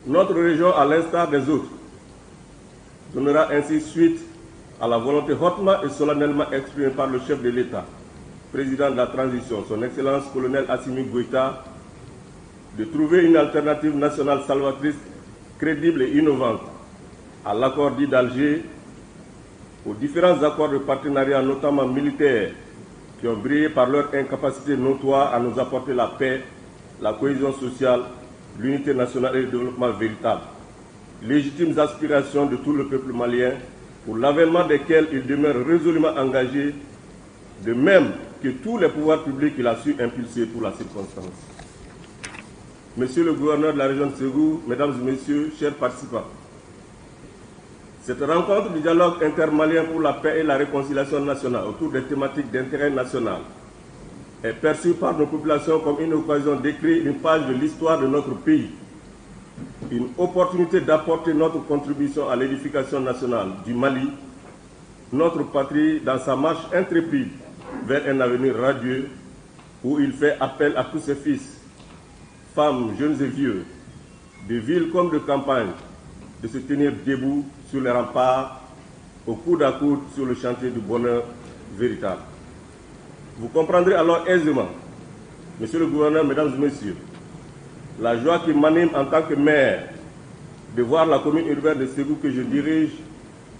Notre région, à l'instar des autres, donnera ainsi suite à la volonté hautement et solennellement exprimée par le chef de l'État, président de la transition, son Excellence colonel Assimi Goïta, de trouver une alternative nationale salvatrice, crédible et innovante à l'accord dit d'Alger, aux différents accords de partenariat, notamment militaires, qui ont brillé par leur incapacité notoire à nous apporter la paix, la cohésion sociale, l'unité nationale et le développement véritable. Légitimes aspirations de tout le peuple malien, pour l'avènement desquelles il demeure résolument engagé, de même que tous les pouvoirs publics qu'il a su impulser pour la circonstance. Monsieur le gouverneur de la région de Ségou, mesdames et messieurs, chers participants, cette rencontre du dialogue intermalien pour la paix et la réconciliation nationale autour des thématiques d'intérêt national est perçue par nos populations comme une occasion d'écrire une page de l'histoire de notre pays, une opportunité d'apporter notre contribution à l'édification nationale du Mali, notre patrie dans sa marche intrépide vers un avenir radieux où il fait appel à tous ses fils, femmes, jeunes et vieux, de villes comme de campagne, de se tenir debout sur les remparts, au coude à coude sur le chantier du bonheur véritable. Vous comprendrez alors aisément, Monsieur le gouverneur, mesdames et messieurs, la joie qui m'anime en tant que maire de voir la commune urbaine de Ségou que je dirige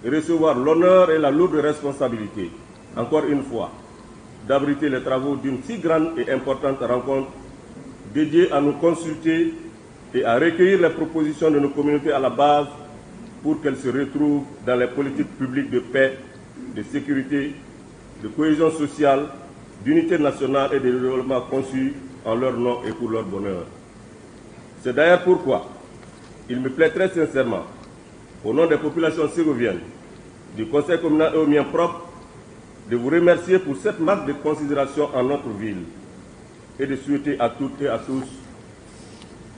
recevoir l'honneur et la lourde responsabilité, encore une fois, d'abriter les travaux d'une si grande et importante rencontre dédiée à nous consulter et à recueillir les propositions de nos communautés à la base pour qu'elles se retrouvent dans les politiques publiques de paix, de sécurité, de cohésion sociale, d'unité nationale et de développement conçues en leur nom et pour leur bonheur. C'est d'ailleurs pourquoi il me plaît très sincèrement, au nom des populations ségoviennes, du Conseil communal et au mien propre, de vous remercier pour cette marque de considération en notre ville et de souhaiter à toutes et à tous,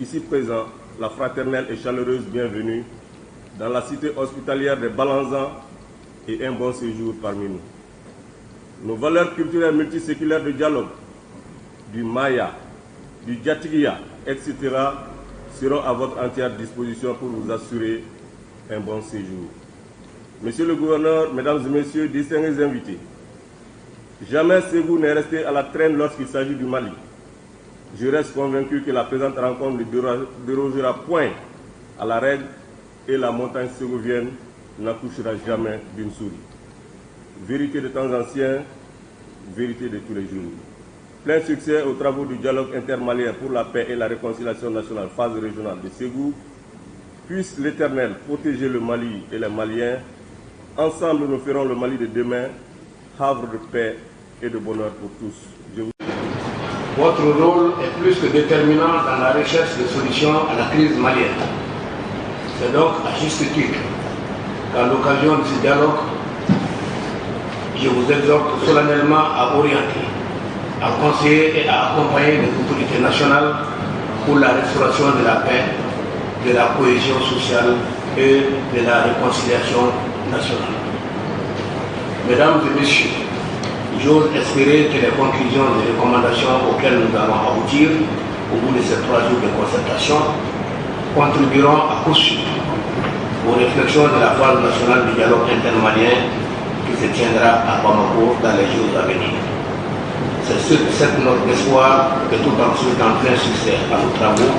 ici présents, la fraternelle et chaleureuse bienvenue dans la cité hospitalière des Balanzans et un bon séjour parmi nous. Nos valeurs culturelles multiséculaires de dialogue, du Maya, du Djatigia, etc., seront à votre entière disposition pour vous assurer un bon séjour. Monsieur le gouverneur, mesdames et messieurs, distingués invités, jamais Ségou n'est resté à la traîne lorsqu'il s'agit du Mali. Je reste convaincu que la présente rencontre ne dérogera point à la règle et la montagne ségovienne n'accouchera jamais d'une souris. Vérité de temps anciens, vérité de tous les jours. Plein succès aux travaux du dialogue intermalien pour la paix et la réconciliation nationale phase régionale de Ségou. Puisse l'Éternel protéger le Mali et les Maliens. Ensemble, nous ferons le Mali de demain, havre de paix et de bonheur pour tous. Votre rôle est plus que déterminant dans la recherche de solutions à la crise malienne. C'est donc à juste titre qu'à l'occasion de ce dialogue, je vous exhorte solennellement à orienter, à conseiller et à accompagner les autorités nationales pour la restauration de la paix, de la cohésion sociale et de la réconciliation nationale. Mesdames et messieurs, j'ose espérer que les conclusions et recommandations auxquelles nous allons aboutir au bout de ces 3 jours de concertation contribueront à poursuivre aux réflexions de la phase nationale du dialogue intermalien qui se tiendra à Bamako dans les jours à venir. C'est sur cette note d'espoir que tout en souhaitant plein succès à nos travaux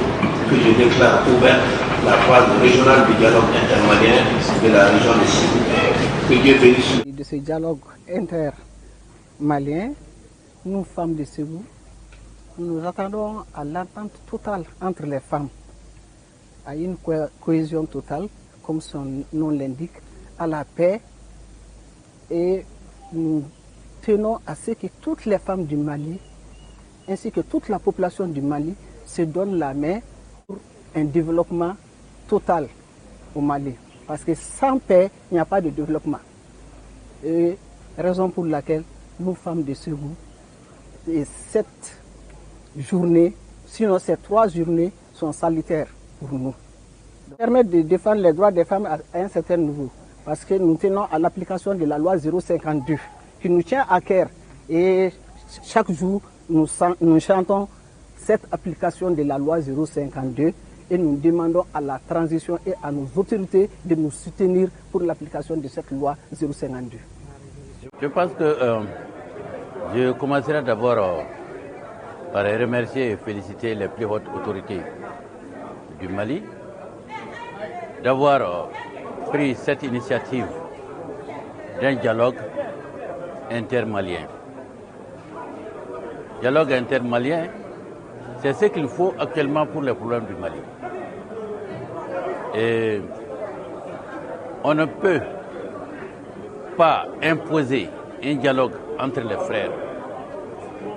que je déclare ouverte la phase régionale du dialogue intermalien de la région de Ségou. Que Dieu bénisse. De ce dialogue intermalien, nous, femmes de Ségou, nous attendons à l'entente totale entre les femmes, à une cohésion totale, comme son nom l'indique, à la paix, et nous tenons à ce que toutes les femmes du Mali, ainsi que toute la population du Mali, se donnent la main pour un développement total au Mali. Parce que sans paix, il n'y a pas de développement. Et raison pour laquelle nous, femmes de Ségou, et cette journée, sinon ces 3 journées, sont salutaires pour nous. Permettre de défendre les droits des femmes à un certain niveau, parce que nous tenons à l'application de la loi 052, qui nous tient à cœur. Et chaque jour, nous chantons cette application de la loi 052 et nous demandons à la transition et à nos autorités de nous soutenir pour l'application de cette loi 052. Je pense que je commencerai d'abord par remercier et féliciter les plus hautes autorités du Mali d'avoir pris cette initiative d'un dialogue intermalien. Dialogue intermalien, c'est ce qu'il faut actuellement pour les problèmes du Mali. Et on ne peut pas imposer un dialogue entre les frères.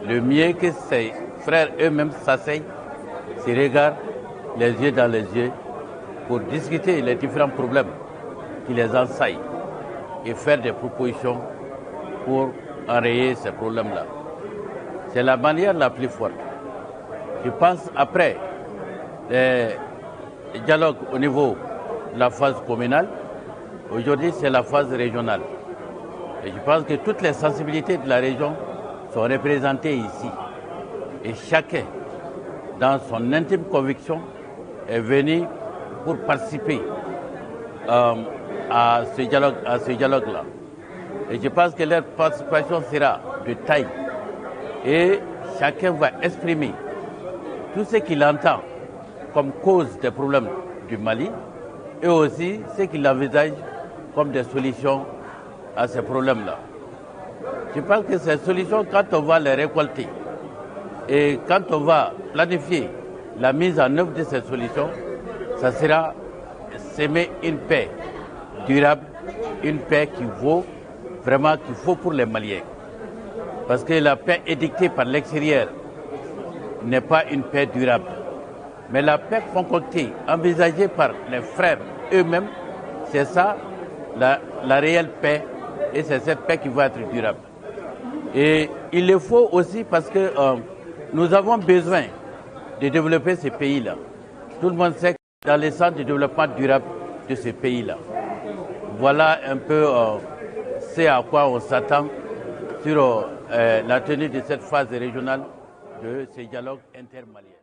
Le mieux que ces frères eux-mêmes s'asseyent, se regardent les yeux dans les yeux pour discuter les différents problèmes qui les ensaillent et faire des propositions pour enrayer ces problèmes-là. C'est la manière la plus forte. Je pense après les dialogues au niveau de la phase communale, aujourd'hui c'est la phase régionale. Et je pense que toutes les sensibilités de la région sont représentées ici. Et chacun, dans son intime conviction, est venu pour participer à ce dialogue-là. Et je pense que leur participation sera de taille. Et chacun va exprimer tout ce qu'il entend comme cause des problèmes du Mali et aussi ce qu'il envisage comme des solutions à ces problèmes-là. Je pense que ces solutions, quand on va les récolter et quand on va planifier la mise en œuvre de ces solutions, ça sera s'aimer une paix durable, une paix qui vaut vraiment, qu'il faut pour les Maliens. Parce que la paix édictée par l'extérieur n'est pas une paix durable. Mais la paix concoctée, envisagée par les frères eux-mêmes, c'est ça la réelle paix, et c'est cette paix qui va être durable. Et il le faut aussi parce que nous avons besoin de développer ces pays-là. Tout le monde sait que dans les centres de développement durable de ces pays-là. Voilà un peu ce à quoi on s'attend sur la tenue de cette phase régionale de ces dialogues intermaliens.